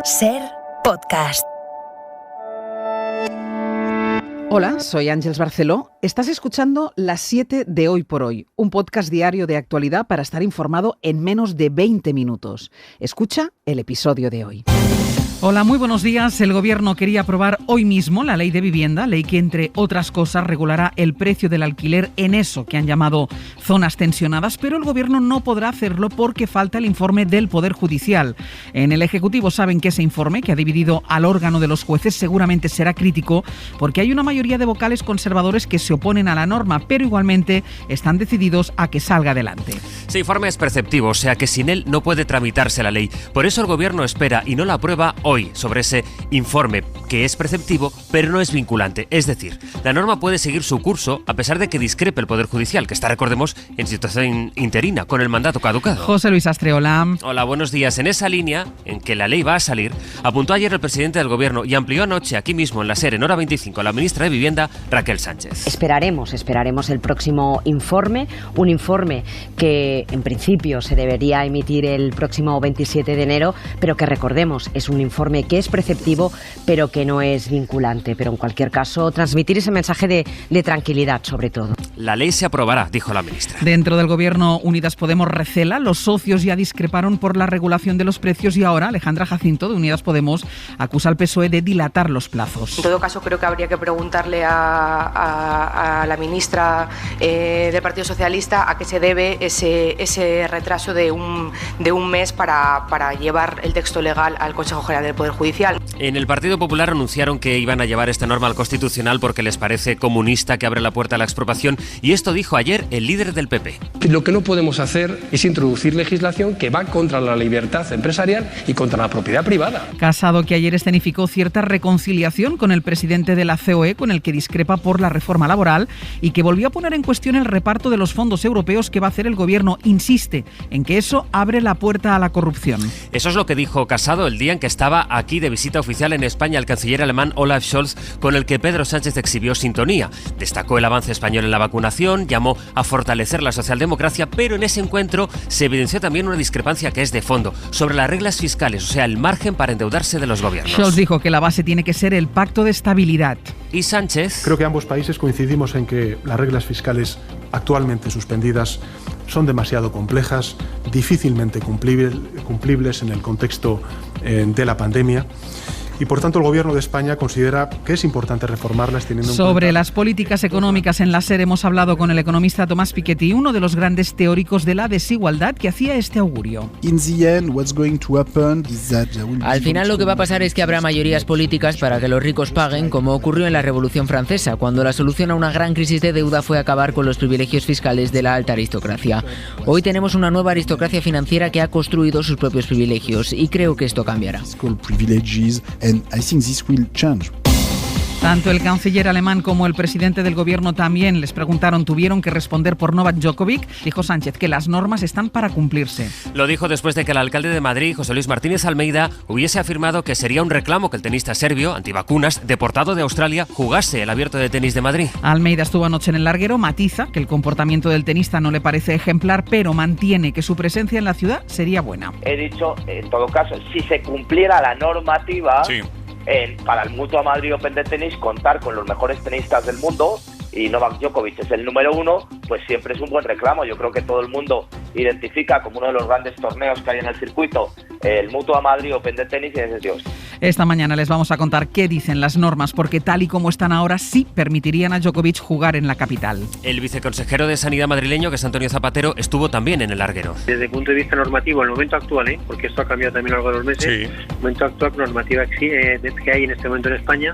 SER Podcast. Hola, soy Ángeles Barceló. Estás escuchando Las 7 de Hoy por Hoy, un podcast diario de actualidad para estar informado en menos de 20 minutos. Escucha el episodio de hoy. Hola, muy buenos días. El Gobierno quería aprobar hoy mismo la Ley de Vivienda, ley que, entre otras cosas, regulará el precio del alquiler en eso que han llamado zonas tensionadas, pero el Gobierno no podrá hacerlo porque falta el informe del Poder Judicial. En el Ejecutivo saben que ese informe, que ha dividido al órgano de los jueces, seguramente será crítico porque hay una mayoría de vocales conservadores que se oponen a la norma, pero igualmente están decididos a que salga adelante. Ese informe es perceptivo, o sea que sin él no puede tramitarse la ley. Por eso el Gobierno espera y no la aprueba hoy sobre ese informe, que es preceptivo pero no es vinculante. Es decir, la norma puede seguir su curso a pesar de que discrepe el Poder Judicial, que está, recordemos, en situación interina con el mandato caducado. José Luis Astre, hola. Hola, buenos días. En esa línea, en que la ley va a salir, apuntó ayer el presidente del Gobierno y amplió anoche aquí mismo en la SER, en Hora 25, la ministra de Vivienda, Raquel Sánchez. Esperaremos el próximo informe, un informe que en principio se debería emitir el próximo 27 de enero, pero que recordemos es un informe que es preceptivo pero que no es vinculante. Pero en cualquier caso, transmitir ese mensaje de tranquilidad sobre todo. La ley se aprobará, dijo la ministra. Dentro del Gobierno, Unidas Podemos recela. Los socios ya discreparon por la regulación de los precios y ahora Alejandra Jacinto, de Unidas Podemos, acusa al PSOE de dilatar los plazos. En todo caso, creo que habría que preguntarle a la ministra del Partido Socialista a qué se debe ese retraso de un mes para llevar el texto legal al Consejo General del Poder Judicial. En el Partido Popular anunciaron que iban a llevar esta norma al Constitucional porque les parece comunista, que abre la puerta a la expropiación, y esto dijo ayer el líder del PP. Lo que no podemos hacer es introducir legislación que va contra la libertad empresarial y contra la propiedad privada. Casado, que ayer escenificó cierta reconciliación con el presidente de la COE, con el que discrepa por la reforma laboral, y que volvió a poner en cuestión el reparto de los fondos europeos que va a hacer el Gobierno. Insiste en que eso abre la puerta a la corrupción. Eso es lo que dijo Casado el día en que estaba aquí de visita oficial en España el canciller alemán Olaf Scholz, con el que Pedro Sánchez exhibió sintonía. Destacó el avance español en la vacunación, llamó a fortalecer la socialdemocracia, pero en ese encuentro se evidenció también una discrepancia que es de fondo, sobre las reglas fiscales, o sea, el margen para endeudarse de los gobiernos. Scholz dijo que la base tiene que ser el pacto de estabilidad. Y Sánchez... Creo que ambos países coincidimos en que las reglas fiscales actualmente suspendidas son demasiado complejas, difícilmente cumplibles en el contexto de la pandemia. Y por tanto el Gobierno de España considera que es importante reformarlas teniendo en cuenta... Sobre las políticas económicas en la SER hemos hablado con el economista Tomás Piketty, uno de los grandes teóricos de la desigualdad, que hacía este augurio. Al final lo que va a pasar es que habrá mayorías políticas para que los ricos paguen, como ocurrió en la Revolución Francesa, cuando la solución a una gran crisis de deuda fue acabar con los privilegios fiscales de la alta aristocracia. Hoy tenemos una nueva aristocracia financiera que ha construido sus propios privilegios y creo que esto cambiará. And I think this will change. Tanto el canciller alemán como el presidente del Gobierno también les preguntaron, tuvieron que responder por Novak Djokovic. Dijo Sánchez que las normas están para cumplirse. Lo dijo después de que el alcalde de Madrid, José Luis Martínez Almeida, hubiese afirmado que sería un reclamo que el tenista serbio, antivacunas, deportado de Australia, jugase el Abierto de Tenis de Madrid. Almeida estuvo anoche en el larguero, matiza que el comportamiento del tenista no le parece ejemplar, pero mantiene que su presencia en la ciudad sería buena. He dicho, en todo caso, si se cumpliera la normativa... Sí. Para el Mutua Madrid Open de tenis, contar con los mejores tenistas del mundo, y Novak Djokovic es el número uno, pues siempre es un buen reclamo. Yo creo que todo el mundo identifica como uno de los grandes torneos que hay en el circuito el Mutua Madrid Open de tenis, y dice, Dios. Esta mañana les vamos a contar qué dicen las normas, porque tal y como están ahora sí permitirían a Djokovic jugar en la capital. El viceconsejero de Sanidad madrileño, que es Antonio Zapatero, estuvo también en el larguero. Desde el punto de vista normativo, en el momento actual, porque esto ha cambiado también a lo largo de los meses, sí. En el momento actual, normativa que hay en este momento en España,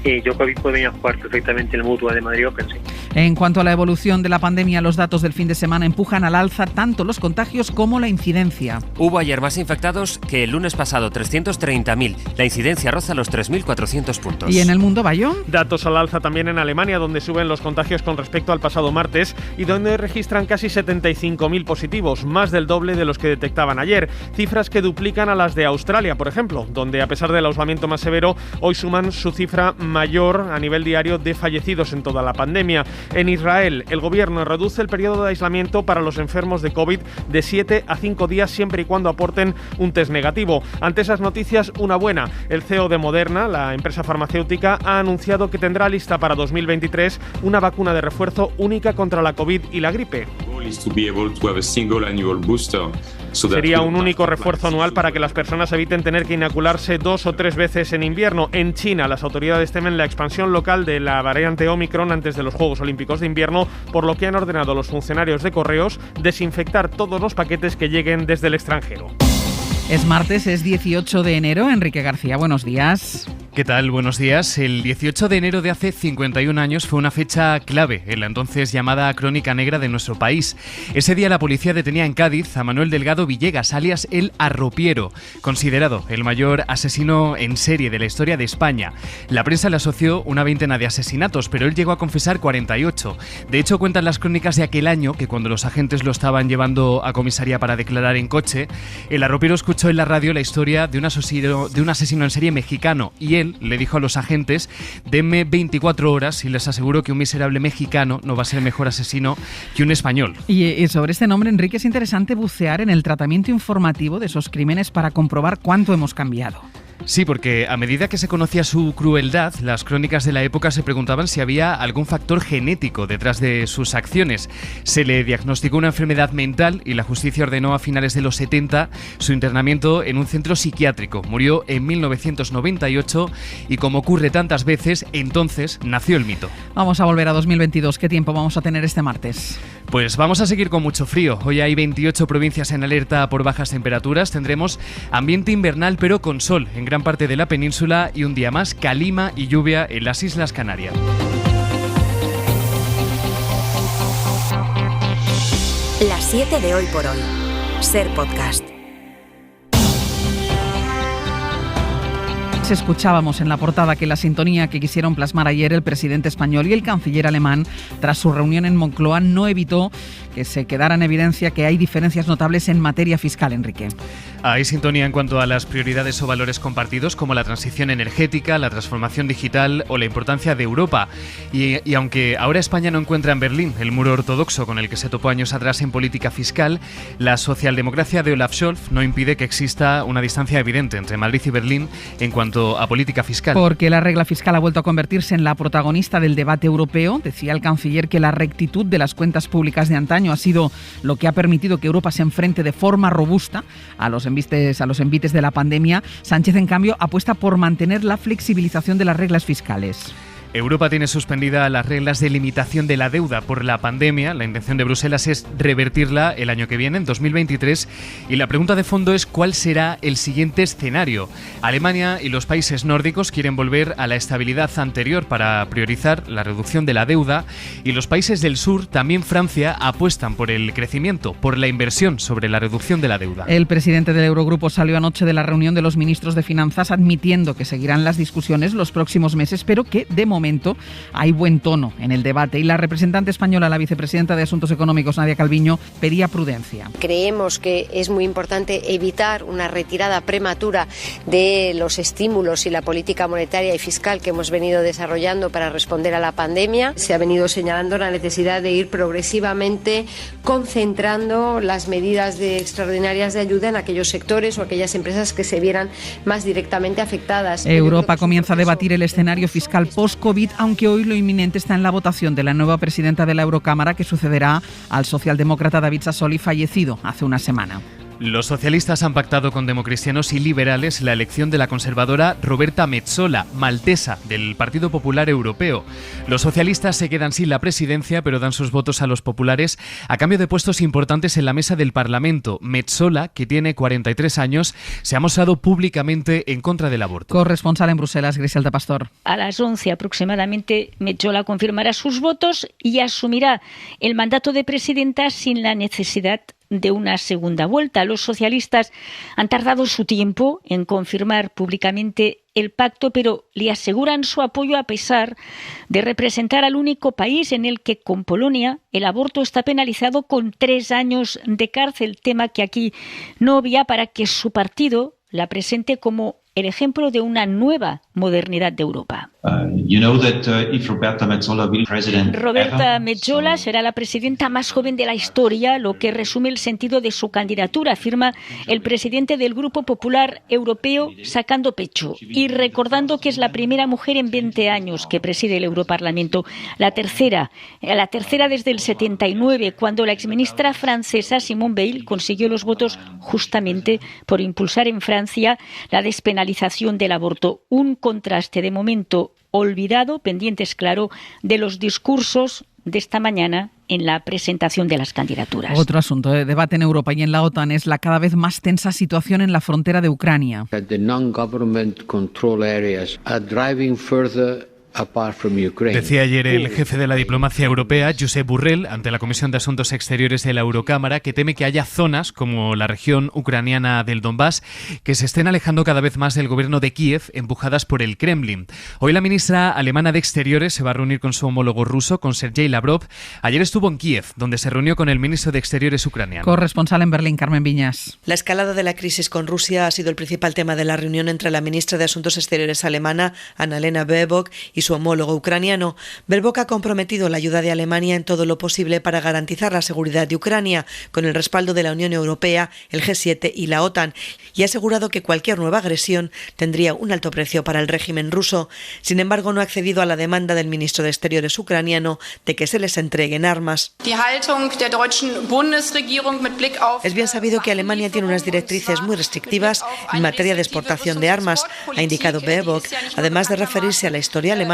Djokovic puede venir a jugar perfectamente el Mutua de Madrid Open. Sí. En cuanto a la evolución de la pandemia, los datos del fin de semana empujan al alza tanto los contagios como la incidencia. Hubo ayer más infectados que el lunes pasado, 330.000. La incidencia roza los 3.400 puntos. ¿Y en el mundo, Bayo? Datos al alza también en Alemania, donde suben los contagios con respecto al pasado martes y donde registran casi 75.000 positivos, más del doble de los que detectaban ayer. Cifras que duplican a las de Australia, por ejemplo, donde a pesar del aislamiento más severo, hoy suman su cifra mayor a nivel diario de fallecidos en toda la pandemia. En Israel, el gobierno reduce el periodo de aislamiento para los enfermos de COVID de 7 a 5 días siempre y cuando aporten un test negativo. Ante esas noticias, una buena. El CEO de Moderna, la empresa farmacéutica, ha anunciado que tendrá lista para 2023 una vacuna de refuerzo única contra la COVID y la gripe. Sería un único refuerzo anual para que las personas eviten tener que inocularse 2 o 3 veces en invierno. En China, las autoridades temen la expansión local de la variante Omicron antes de los Juegos Olímpicos de Invierno, por lo que han ordenado a los funcionarios de correos desinfectar todos los paquetes que lleguen desde el extranjero. Es martes, es 18 de enero. Enrique García, buenos días. ¿Qué tal? Buenos días. El 18 de enero de hace 51 años fue una fecha clave en la entonces llamada Crónica Negra de nuestro país. Ese día la policía detenía en Cádiz a Manuel Delgado Villegas, alias El Arropiero, considerado el mayor asesino en serie de la historia de España. La prensa le asoció una veintena de asesinatos, pero él llegó a confesar 48. De hecho, cuentan las crónicas de aquel año que cuando los agentes lo estaban llevando a comisaría para declarar en coche, El Arropiero escuchó en la radio la historia de un asesino en serie mexicano y él le dijo a los agentes: denme 24 horas y les aseguro que un miserable mexicano no va a ser mejor asesino que un español. Y sobre este nombre, Enrique, es interesante bucear en el tratamiento informativo de esos crímenes para comprobar cuánto hemos cambiado. Sí, porque a medida que se conocía su crueldad, las crónicas de la época se preguntaban si había algún factor genético detrás de sus acciones. Se le diagnosticó una enfermedad mental y la justicia ordenó a finales de los 70 su internamiento en un centro psiquiátrico. Murió en 1998 y, como ocurre tantas veces, entonces nació el mito. Vamos a volver a 2022. ¿Qué tiempo vamos a tener este martes? Pues vamos a seguir con mucho frío. Hoy hay 28 provincias en alerta por bajas temperaturas. Tendremos ambiente invernal pero con sol en gran parte de la península y un día más calima y lluvia en las Islas Canarias. Las 7 de Hoy por Hoy. Ser podcast. Escuchábamos en la portada que la sintonía que quisieron plasmar ayer el presidente español y el canciller alemán tras su reunión en Moncloa no evitó que se quedara en evidencia que hay diferencias notables en materia fiscal, Enrique. Hay sintonía en cuanto a las prioridades o valores compartidos como la transición energética, la transformación digital o la importancia de Europa. Y aunque ahora España no encuentra en Berlín el muro ortodoxo con el que se topó años atrás en política fiscal, la socialdemocracia de Olaf Scholz no impide que exista una distancia evidente entre Madrid y Berlín en cuanto a política fiscal. Porque la regla fiscal ha vuelto a convertirse en la protagonista del debate europeo. Decía el canciller que la rectitud de las cuentas públicas de antaño ha sido lo que ha permitido que Europa se enfrente de forma robusta a los envites de la pandemia. Sánchez, en cambio, apuesta por mantener la flexibilización de las reglas fiscales. Europa tiene suspendida las reglas de limitación de la deuda por la pandemia. La intención de Bruselas es revertirla el año que viene, en 2023. Y la pregunta de fondo es ¿cuál será el siguiente escenario? Alemania y los países nórdicos quieren volver a la estabilidad anterior para priorizar la reducción de la deuda. Y los países del sur, también Francia, apuestan por el crecimiento, por la inversión sobre la reducción de la deuda. El presidente del Eurogrupo salió anoche de la reunión de los ministros de Finanzas admitiendo que seguirán las discusiones los próximos meses, pero que de momento hay buen tono en el debate. Y la representante española, la vicepresidenta de Asuntos Económicos, Nadia Calviño, pedía prudencia. Creemos que es muy importante evitar una retirada prematura de los estímulos y la política monetaria y fiscal que hemos venido desarrollando para responder a la pandemia. Se ha venido señalando la necesidad de ir progresivamente concentrando las medidas extraordinarias de ayuda en aquellos sectores o aquellas empresas que se vieran más directamente afectadas. Europa comienza a debatir el escenario fiscal post-COVID, aunque hoy lo inminente está en la votación de la nueva presidenta de la Eurocámara, que sucederá al socialdemócrata David Sassoli, fallecido hace una semana. Los socialistas han pactado con democristianos y liberales la elección de la conservadora Roberta Metsola, maltesa, del Partido Popular Europeo. Los socialistas se quedan sin la presidencia, pero dan sus votos a los populares a cambio de puestos importantes en la mesa del Parlamento. Metsola, que tiene 43 años, se ha mostrado públicamente en contra del aborto. Corresponsal en Bruselas, Griselda Pastor. A las 11 aproximadamente, Metsola confirmará sus votos y asumirá el mandato de presidenta sin la necesidad de una segunda vuelta. Los socialistas han tardado su tiempo en confirmar públicamente el pacto, pero le aseguran su apoyo a pesar de representar al único país en el que, con Polonia, el aborto está penalizado con 3 años de cárcel, tema que aquí no obvia para que su partido la presente como el ejemplo de una nueva modernidad de Europa. Roberta Metsola será la presidenta más joven de la historia, lo que resume el sentido de su candidatura, afirma el presidente del Grupo Popular Europeo, sacando pecho y recordando que es la primera mujer en 20 años que preside el Europarlamento, la tercera desde el 79, cuando la exministra francesa Simone Veil consiguió los votos justamente por impulsar en Francia la despenalización del aborto. Un contraste de momento olvidado, pendientes, claro, de los discursos de esta mañana en la presentación de las candidaturas. Otro asunto de debate en Europa y en la OTAN es la cada vez más tensa situación en la frontera de Ucrania. Decía ayer el jefe de la diplomacia europea, Josep Borrell, ante la Comisión de Asuntos Exteriores de la Eurocámara, que teme que haya zonas, como la región ucraniana del Donbass, que se estén alejando cada vez más del gobierno de Kiev, empujadas por el Kremlin. Hoy la ministra alemana de Exteriores se va a reunir con su homólogo ruso, con Sergei Lavrov. Ayer estuvo en Kiev, donde se reunió con el ministro de Exteriores ucraniano. Corresponsal en Berlín, Carmen Viñas. La escalada de la crisis con Rusia ha sido el principal tema de la reunión entre la ministra de Asuntos Exteriores alemana, Annalena Baerbock, y su homólogo ucraniano. Baerbock ha comprometido la ayuda de Alemania en todo lo posible para garantizar la seguridad de Ucrania, con el respaldo de la Unión Europea, el G7 y la OTAN, y ha asegurado que cualquier nueva agresión tendría un alto precio para el régimen ruso. Sin embargo, no ha accedido a la demanda del ministro de Exteriores ucraniano de que se les entreguen armas. Es bien sabido que Alemania tiene unas directrices muy restrictivas en materia de exportación de armas, ha indicado Baerbock, además de referirse a la historia alemana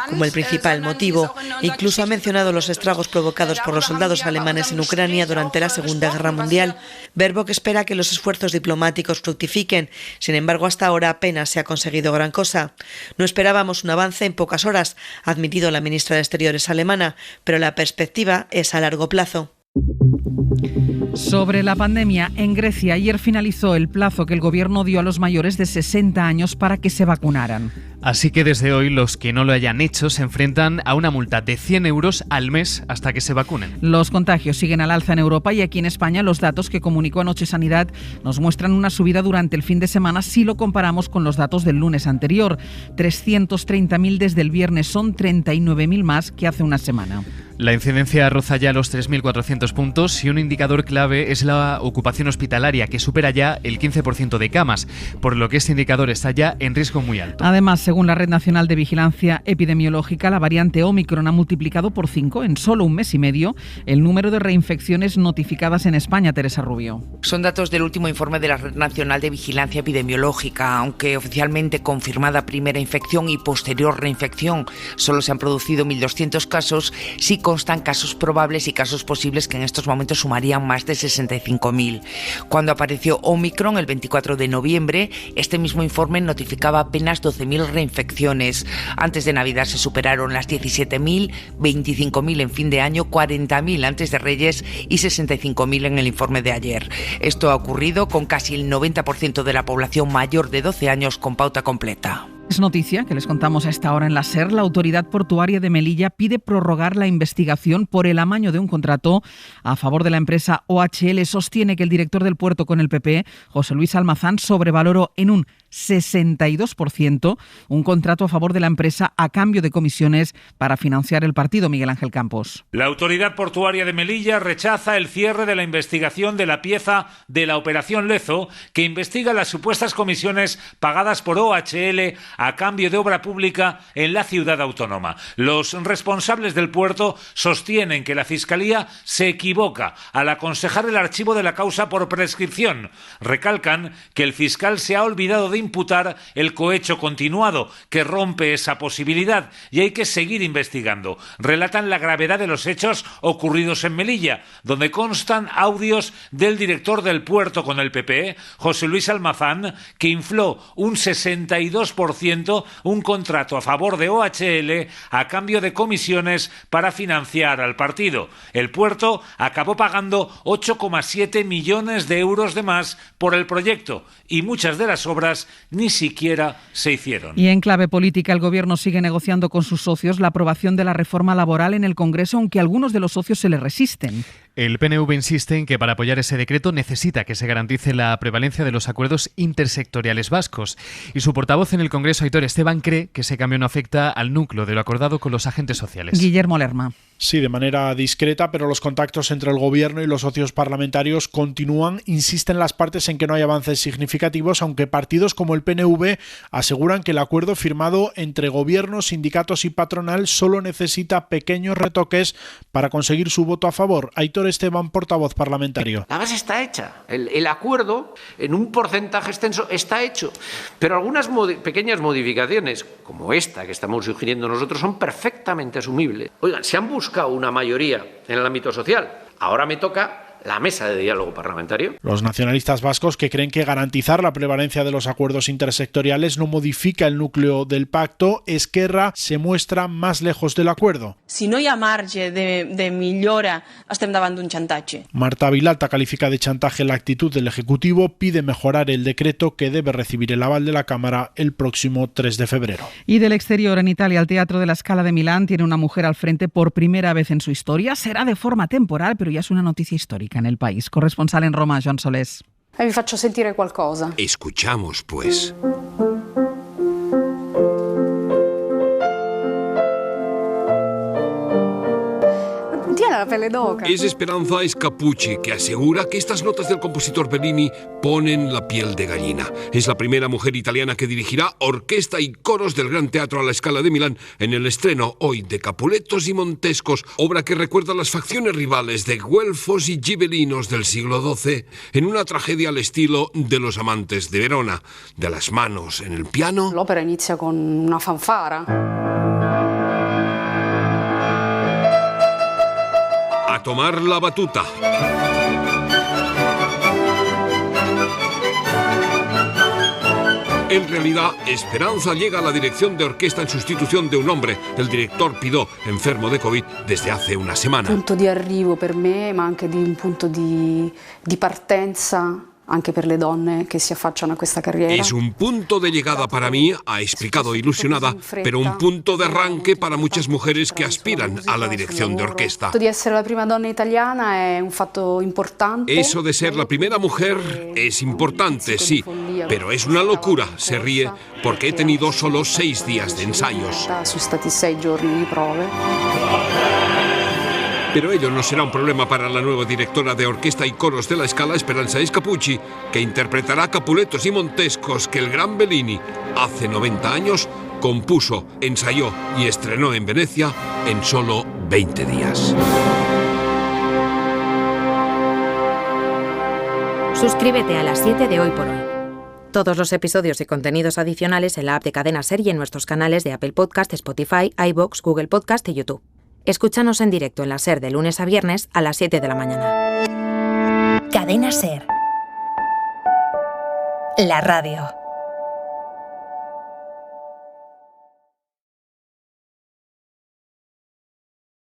como el principal motivo. Incluso ha mencionado los estragos provocados por los soldados alemanes en Ucrania durante la Segunda Guerra Mundial. Baerbock espera que los esfuerzos diplomáticos fructifiquen. Sin embargo, hasta ahora apenas se ha conseguido gran cosa. No esperábamos un avance en pocas horas, ha admitido la ministra de Exteriores alemana, pero la perspectiva es a largo plazo. Sobre la pandemia, en Grecia ayer finalizó el plazo que el gobierno dio a los mayores de 60 años para que se vacunaran. Así que desde hoy los que no lo hayan hecho se enfrentan a una multa de 100 euros al mes hasta que se vacunen. Los contagios siguen al alza en Europa y aquí en España los datos que comunicó anoche Sanidad nos muestran una subida durante el fin de semana si lo comparamos con los datos del lunes anterior. 330.000 desde el viernes, son 39.000 más que hace una semana. La incidencia roza ya los 3.400 puntos y un indicador clave es la ocupación hospitalaria, que supera ya el 15% de camas, por lo que este indicador está ya en riesgo muy alto. Además, según la Red Nacional de Vigilancia Epidemiológica, la variante Omicron ha multiplicado por 5 en solo un mes y medio el número de reinfecciones notificadas en España. Teresa Rubio. Son datos del último informe de la Red Nacional de Vigilancia Epidemiológica. Aunque oficialmente confirmada primera infección y posterior reinfección solo se han producido 1.200 casos, sí constan casos probables y casos posibles que en estos momentos sumarían más de 65.000. Cuando apareció Omicron el 24 de noviembre, este mismo informe notificaba apenas 12.000 reinfecciones. Antes de Navidad se superaron las 17.000, 25.000 en fin de año, 40.000 antes de Reyes y 65.000 en el informe de ayer. Esto ha ocurrido con casi el 90% de la población mayor de 12 años con pauta completa. Es noticia que les contamos a esta hora en la SER. La Autoridad Portuaria de Melilla pide prorrogar la investigación por el amaño de un contrato a favor de la empresa OHL. Sostiene que el director del puerto con el PP, José Luis Almazán, sobrevaloró en un 62% un contrato a favor de la empresa a cambio de comisiones para financiar el partido. Miguel Ángel Campos. La Autoridad Portuaria de Melilla rechaza el cierre de la investigación de la pieza de la Operación Lezo, que investiga las supuestas comisiones pagadas por OHL a cambio de obra pública en la ciudad autónoma. Los responsables del puerto sostienen que la Fiscalía se equivoca al aconsejar el archivo de la causa por prescripción. Recalcan que el fiscal se ha olvidado de imputar el cohecho continuado, que rompe esa posibilidad, y hay que seguir investigando. Relatan la gravedad de los hechos ocurridos en Melilla, donde constan audios del director del puerto con el PP, José Luis Almazán, que infló un 62% 10%, un contrato a favor de OHL a cambio de comisiones para financiar al partido. El puerto acabó pagando 8,7 millones de euros de más por el proyecto y muchas de las obras ni siquiera se hicieron. Y en clave política, el Gobierno sigue negociando con sus socios la aprobación de la reforma laboral en el Congreso, aunque algunos de los socios se le resisten. El PNV insiste en que para apoyar ese decreto necesita que se garantice la prevalencia de los acuerdos intersectoriales vascos. Y su portavoz en el Congreso, Aitor Esteban, cree que ese cambio no afecta al núcleo de lo acordado con los agentes sociales. Guillermo Lerma. Sí, de manera discreta, pero los contactos entre el Gobierno y los socios parlamentarios continúan. Insisten las partes en que no hay avances significativos, aunque partidos como el PNV aseguran que el acuerdo firmado entre Gobierno, sindicatos y patronal solo necesita pequeños retoques para conseguir su voto a favor. Aitor Esteban, portavoz parlamentario. La base está hecha. El acuerdo, en un porcentaje extenso, está hecho. Pero algunas pequeñas modificaciones, como esta que estamos sugiriendo nosotros, son perfectamente asumibles. Oigan, se han buscado una mayoría en el ámbito social. Ahora me toca la mesa de diálogo parlamentario. Los nacionalistas vascos, que creen que garantizar la prevalencia de los acuerdos intersectoriales no modifica el núcleo del pacto, Esquerra se muestra más lejos del acuerdo. Si no hi ha marge de millora, estem davant d'un xantatge. Marta Vilalta califica de chantaje la actitud del Ejecutivo, pide mejorar el decreto que debe recibir el aval de la Cámara el próximo 3 de febrero. Y del exterior, en Italia, el Teatro de la Scala de Milán tiene una mujer al frente por primera vez en su historia. Será de forma temporal, pero ya es una noticia histórica en el país. Corresponsal en Roma, Joan Solés. Vi faccio sentire qualcosa. Escuchamos, pues. Tiene la pelle d'oca. Es Esperanza Scapucci, que asegura que estas notas del compositor Bellini ponen la piel de gallina. Es la primera mujer italiana que dirigirá orquesta y coros del Gran Teatro a la Scala de Milán en el estreno hoy de Capuletos y Montescos, obra que recuerda las facciones rivales de güelfos y gibelinos del siglo XII en una tragedia al estilo de Los amantes de Verona. De las manos en el piano. L'opera inizia con una fanfara. A tomar la batuta. En realidad, Esperanza llega a la dirección de orquesta en sustitución de un hombre, el director Pidó, enfermo de COVID desde hace una semana. Punto di arrivo per me, ma anche di un punto di partenza. Anche per le donne che si affacciano a questa carriera. Es un punto de llegada para mí, ha explicado ilusionada, pero un punto de arranque para muchas mujeres que aspiran a la dirección de orquesta. Di essere la prima donna italiana è un fatto importante. Eso de ser la primera mujer es importante, sí, pero es una locura, se ríe, porque he tenido solo 6 días de ensayos. Sono stati 6 giorni di prove. Pero ello no será un problema para la nueva directora de orquesta y coros de la Scala, Esperanza Scapucci, que interpretará Capuletos y Montescos que el gran Bellini, hace 90 años, compuso, ensayó y estrenó en Venecia en solo 20 días. Suscríbete a Las 7 de Hoy por Hoy. Todos los episodios y contenidos adicionales en la app de Cadena SER y en nuestros canales de Apple Podcast, Spotify, iVoox, Google Podcast y YouTube. Escúchanos en directo en la SER de lunes a viernes a las 7 de la mañana. Cadena SER. La radio.